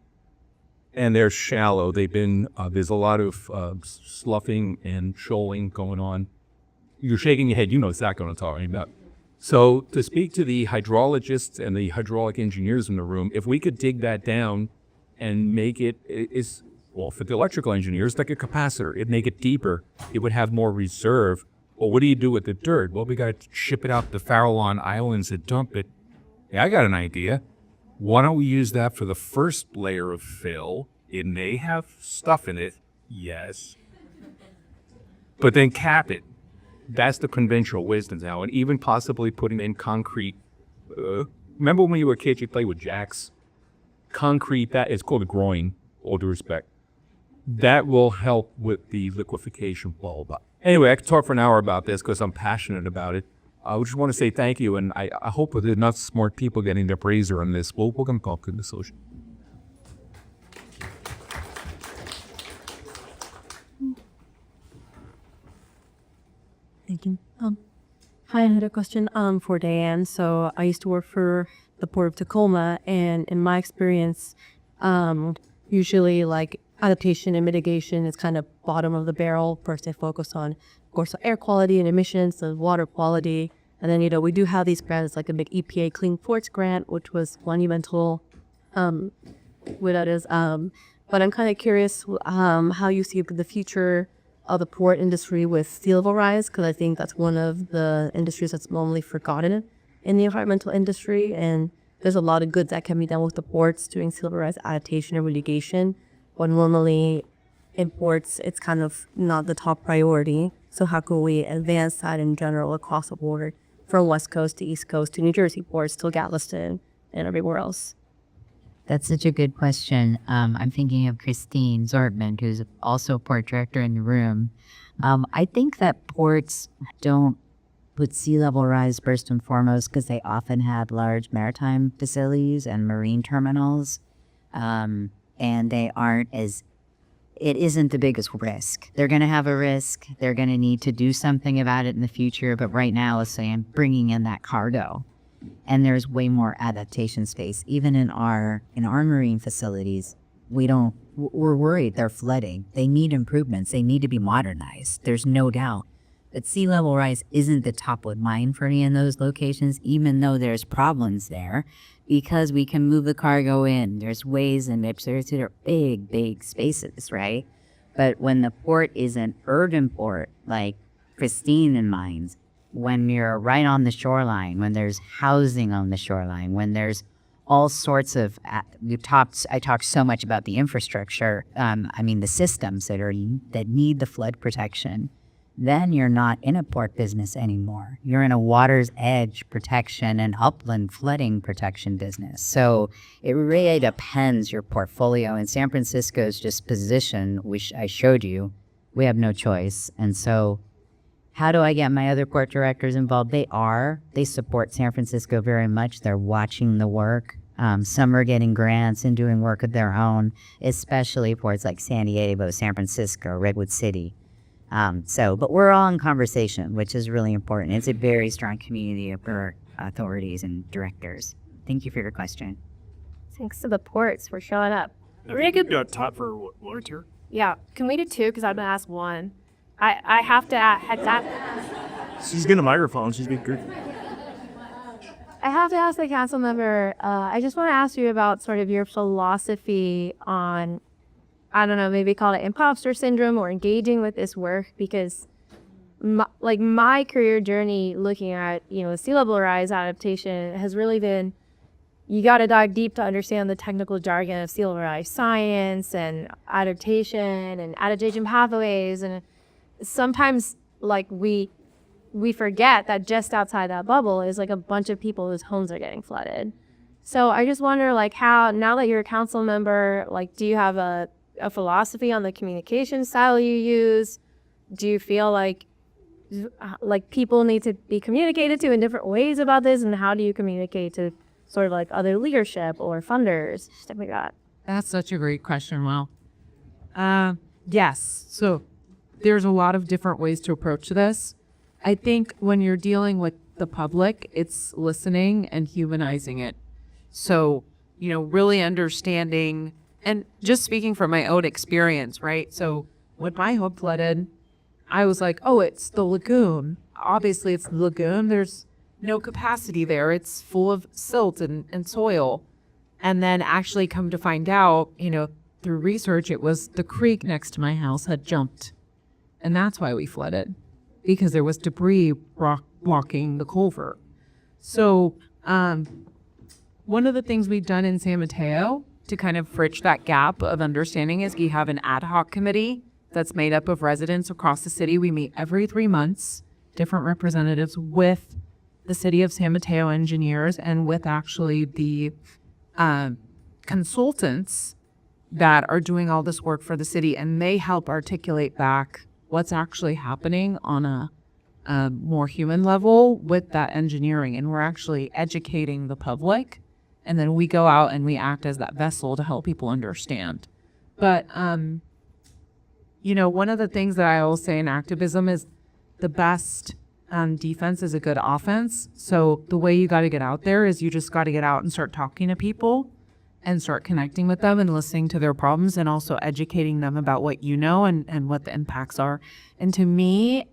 and they're shallow. They've been, there's a lot of sloughing and shoaling going on. You're shaking your head, you know exactly what I'm talking about. So to speak to the hydrologists and the hydraulic engineers in the room, if we could dig that down and make it, for the electrical engineers, like a capacitor, it'd make it deeper, it would have more reserve. Well, what do you do with the dirt? Well, we got to ship it out to Farallon Islands and dump it. Yeah, I got an idea. Why don't we use that for the first layer of fill? It may have stuff in it, yes. But then cap it. That's the conventional wisdom now. And even possibly putting in concrete. Remember when you were kids, you played with jacks? Concrete, that is called a groin, all due respect. That will help with the liquefaction flow. But anyway, I could talk for an hour about this because I'm passionate about it. I just want to say thank you, and I hope that enough smart people getting their praiser on this. We're going to talk in the social. Thank you. Hi, I had a question for Diane. So I used to work for the Port of Tacoma, and in my experience, usually like adaptation and mitigation is kind of bottom of the barrel. First, they focus on, of course, air quality and emissions and water quality. And then, we do have these grants like a big EPA Clean Ports grant, which was monumental. But but I'm kind of curious how you see the future of the port industry with sea level rise, because I think that's one of the industries that's normally forgotten in the environmental industry, and there's a lot of good that can be done with the ports doing sea level rise adaptation and mitigation, when normally in ports it's kind of not the top priority. So how can we advance that in general across the board, from West Coast to East Coast to New Jersey ports to Galveston and everywhere else? That's such a good question. I'm thinking of Christine Zortman, who's also port director in the room. I think that ports don't put sea level rise first and foremost because they often have large maritime facilities and marine terminals, and they aren't as, it isn't the biggest risk. They're going to have a risk. They're going to need to do something about it in the future. But right now, let's say I'm bringing in that cargo, and there's way more adaptation space. Even in our marine facilities, we're worried they're flooding. They need improvements. They need to be modernized. There's no doubt. But sea level rise isn't the top of mind for any of those locations, even though there's problems there, because we can move the cargo in. There's ways in which there are big, big spaces, right? But when the port is an urban port, like Christine in mind, when you're right on the shoreline, when there's housing on the shoreline, when there's all sorts of, I talked so much about the infrastructure, the systems that need the flood protection, then you're not in a port business anymore. You're in a water's edge protection and upland flooding protection business. So it really depends your portfolio. In San Francisco's just position, which I showed you, we have no choice. And so how do I get my other port directors involved? They support San Francisco very much. They're watching the work. Some are getting grants and doing work of their own, especially ports like San Diego, San Francisco, Redwood City. But we're all in conversation, which is really important. It's a very strong community of authorities and directors. Thank you for your question. Thanks to the ports for showing up. We could top for volunteer. Yeah, can we do two? Because I'm gonna ask one. I have to ask that. She's getting a microphone. She's being good. I have to ask the council member. I just want to ask you about sort of your philosophy on, I don't know, maybe call it imposter syndrome or engaging with this work, because my career journey looking at, sea level rise adaptation has really been, you got to dive deep to understand the technical jargon of sea level rise science and adaptation pathways. And sometimes we forget that just outside that bubble is a bunch of people whose homes are getting flooded. So I just wonder how, now that you're a council member, do you have a philosophy on the communication style you use? Do you feel like people need to be communicated to in different ways about this, and how do you communicate to sort of other leadership or funders, stuff like that? That's such a great question. Well, yes. So there's a lot of different ways to approach this. I think when you're dealing with the public, it's listening and humanizing it. So, really understanding. And just speaking from my own experience, right? So when my home flooded, I was like, oh, it's the lagoon. Obviously, it's the lagoon. There's no capacity there. It's full of silt and soil. And then actually come to find out, through research, it was the creek next to my house had jumped. And that's why we flooded, because there was debris blocking the culvert. So one of the things we've done in San Mateo to kind of bridge that gap of understanding is we have an ad hoc committee that's made up of residents across the city. We meet every 3 months, different representatives with the city of San Mateo engineers and with actually the consultants that are doing all this work for the city, and they help articulate back what's actually happening on a more human level with that engineering. And we're actually educating the public. And then we go out and we act as that vessel to help people understand. But, one of the things that I always say in activism is the best defense is a good offense. So the way you got to get out there is you just got to get out and start talking to people and start connecting with them and listening to their problems, and also educating them about what you know and what the impacts are. And to me,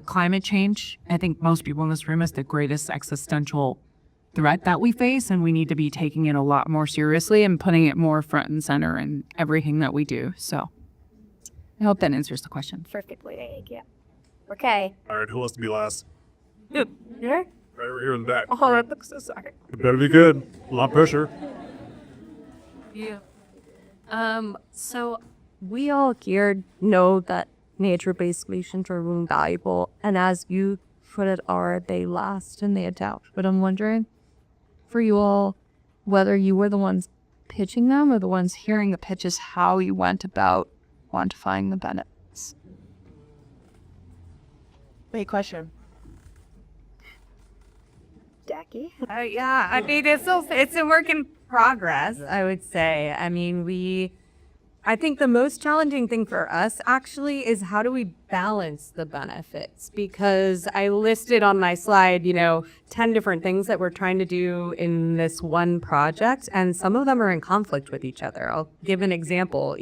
climate change, I think most people in this room, is the greatest existential threat that we face, and we need to be taking it a lot more seriously and putting it more front and center in everything that we do. So I hope that answers the question. Perfectly, thank you. Okay. All right, who wants to be last? Yeah. Right over here in the back. Oh, I'm so sorry. It better be good. A lot of pressure. Yeah. So we all here know that nature-based solutions are really valuable, and as you put it, they last and they adapt. But I'm wondering, for you all, whether you were the ones pitching them or the ones hearing the pitches, how you went about quantifying the benefits. Great question. Jackie? Yeah, I mean, it's a work in progress, I would say. I mean, I think the most challenging thing for us actually is how do we balance the benefits? Because I listed on my slide, 10 different things that we're trying to do in this one project, and some of them are in conflict with each other. I'll give an example.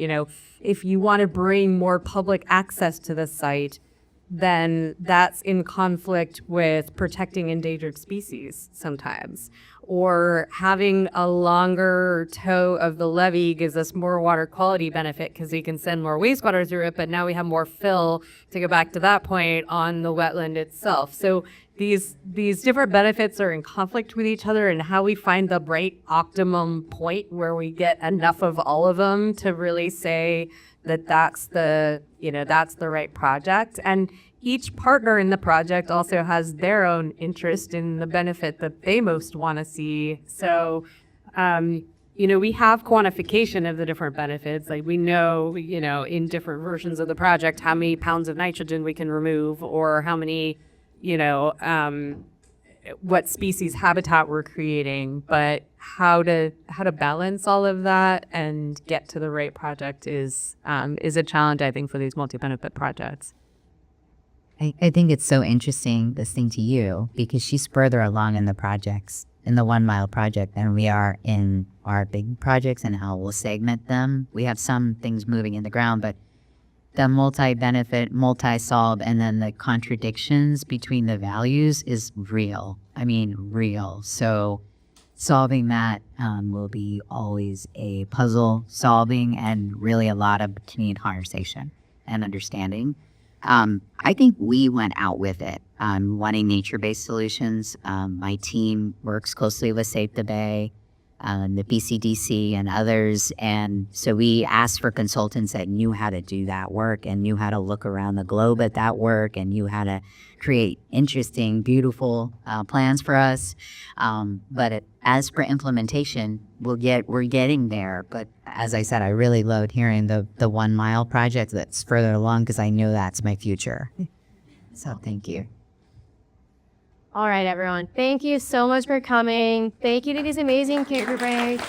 If you want to bring more public access to the site, then that's in conflict with protecting endangered species sometimes. Or having a longer toe of the levee gives us more water quality benefit because we can send more wastewater through it, but now we have more fill, to go back to that point, on the wetland itself. So these different benefits are in conflict with each other, and how we find the right optimum point where we get enough of all of them to really say that that's the right project. And each partner in the project also has their own interest in the benefit that they most want to see. So, we have quantification of the different benefits. Like we know, in different versions of the project, how many pounds of nitrogen we can remove, or how many, what species habitat we're creating. But how to balance all of that and get to the right project is a challenge, I think, for these multi-benefit projects. I think it's so interesting listening to you because she's further along in the projects, in the 1 mile project, than we are in our big projects and how we'll segment them. We have some things moving in the ground, but the multi-benefit, multi-solve, and then the contradictions between the values is real. I mean, real. So solving that will be always a puzzle solving and really a lot of community conversation and understanding. I think we went out with it, wanting nature-based solutions. My team works closely with Save the Bay, the BCDC and others. And so we asked for consultants that knew how to do that work and knew how to look around the globe at that work and knew how to create interesting, beautiful plans for us. But as for implementation, we're getting there. But as I said, I really loved hearing the 1 mile project that's further along because I know that's my future. So thank you. All right, everyone. Thank you so much for coming. Thank you to these amazing caregivers.